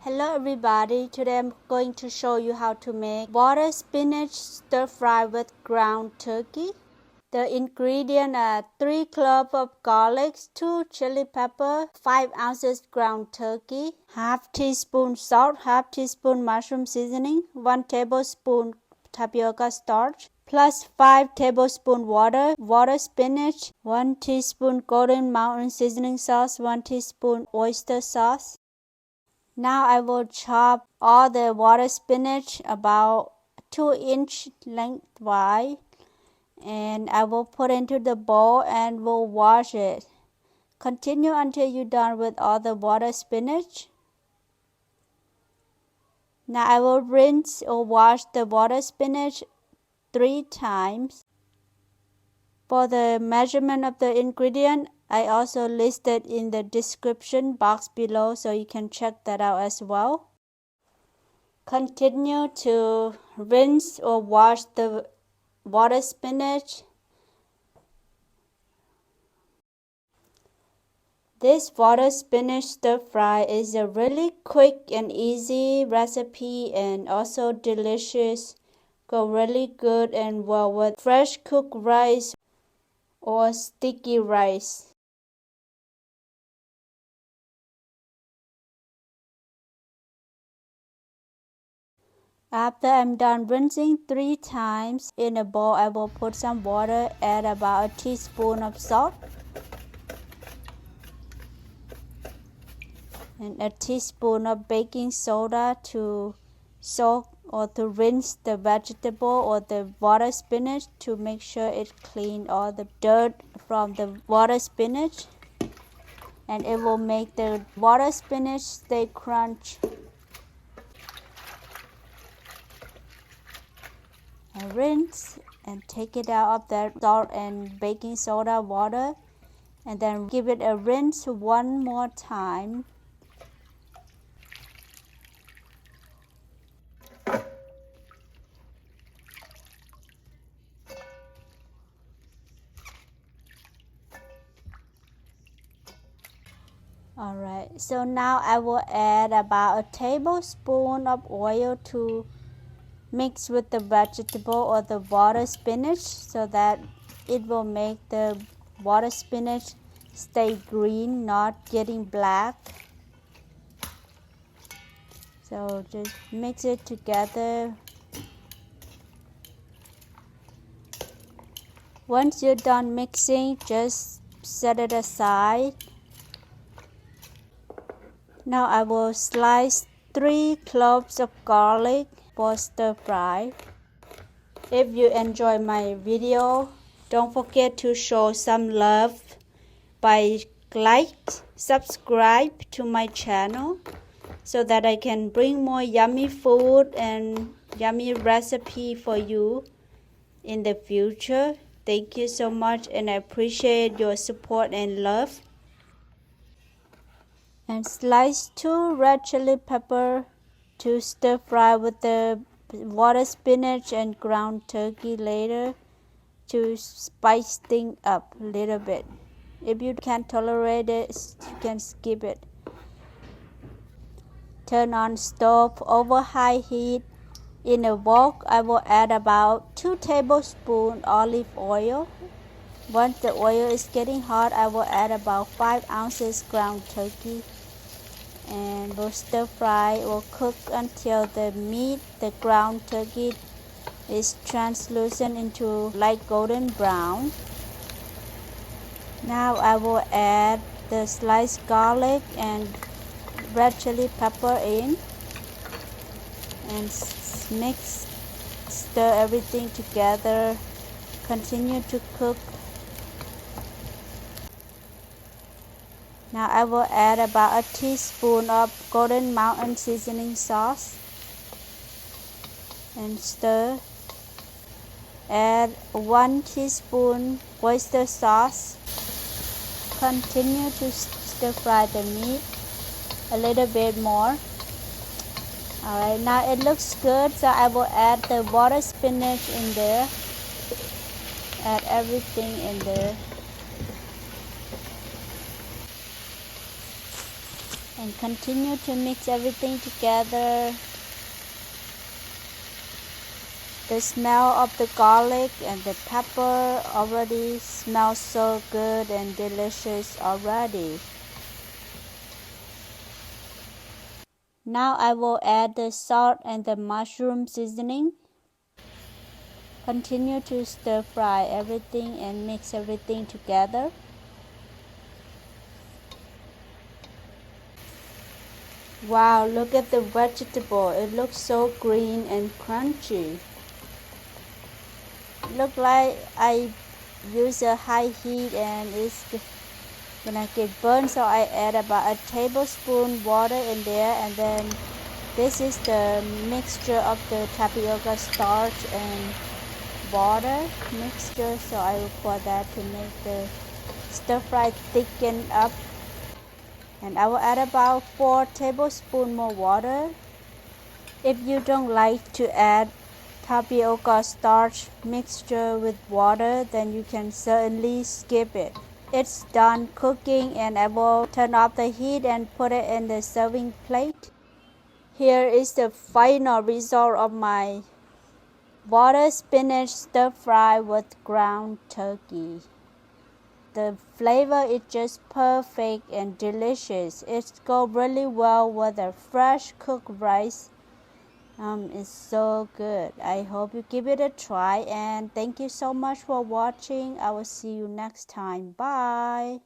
Hello everybody, today I'm going to show you how to make water spinach stir fry with ground turkey. The ingredients are 3 cloves of garlic, 2 chili pepper, 5 ounces ground turkey, half teaspoon salt, half teaspoon mushroom seasoning, 1 tablespoon tapioca starch, plus 5 tablespoon water spinach, 1 teaspoon golden mountain seasoning sauce, 1 teaspoon oyster sauce. Now I will chop all the water spinach about 2-inch lengthwise, and I will put into the bowl and will wash it. Continue until you're done with all the water spinach. Now I will rinse or wash the water spinach 3 times. For the measurement of the ingredient, I also listed in the description box below, so you can check that out as well. Continue to rinse or wash the water spinach. This water spinach stir fry is a really quick and easy recipe and also delicious. Go really good and well with fresh cooked rice or sticky rice. After I'm done rinsing 3 times, in a bowl I will put some water, add about a teaspoon of salt and a teaspoon of baking soda to soak or to rinse the vegetable or the water spinach to make sure it clean all the dirt from the water spinach, and it will make the water spinach stay crunchy. And rinse and take it out of the salt and baking soda water, and then give it a rinse one more time. Alright, so now I will add about a tablespoon of oil to mix with the vegetable or the water spinach so that it will make the water spinach stay green, not getting black. So just mix it together. Once you're done mixing, just set it aside. Now I will slice 3 cloves of garlic for stir fry. If you enjoy my video, don't forget to show some love by subscribe to my channel so that I can bring more yummy food and yummy recipe for you in the future. Thank you so much, and I appreciate your support and love. And slice 2 red chili pepper to stir fry with the water spinach and ground turkey later to spice things up a little bit. If you can't tolerate it, you can skip it. Turn on stove over high heat. In a wok, I will add about 2 tablespoons olive oil. Once the oil is getting hot, I will add about 5 ounces ground turkey, and we'll stir fry or cook until the meat, the ground turkey, is translucent into light golden brown. Now I will add the sliced garlic and red chili pepper in and mix, stir everything together. Continue to cook. Now I will add about a teaspoon of golden mountain seasoning sauce and stir. Add 1 teaspoon oyster sauce. Continue to stir fry the meat a little bit more. Alright, now it looks good, so I will add the water spinach in there. Add everything in there. And continue to mix everything together. The smell of the garlic and the pepper already smells so good and delicious already. Now I will add the salt and the mushroom seasoning. Continue to stir fry everything and mix everything together. Wow, look at the vegetable. It looks so green and crunchy. Look like I use a high heat and it's gonna get burned, so I add about a tablespoon water in there, and then this is the mixture of the tapioca starch and water mixture, so I will pour that to make the stir fry thicken up. And I will add about 4 tablespoons more water. If you don't like to add tapioca starch mixture with water, then you can certainly skip it. It's done cooking and I will turn off the heat and put it in the serving plate. Here is the final result of my water spinach stir fry with ground turkey. The flavor is just perfect and delicious. It goes really well with the fresh cooked rice. It's so good. I hope you give it a try, and thank you so much for watching. I will see you next time. Bye.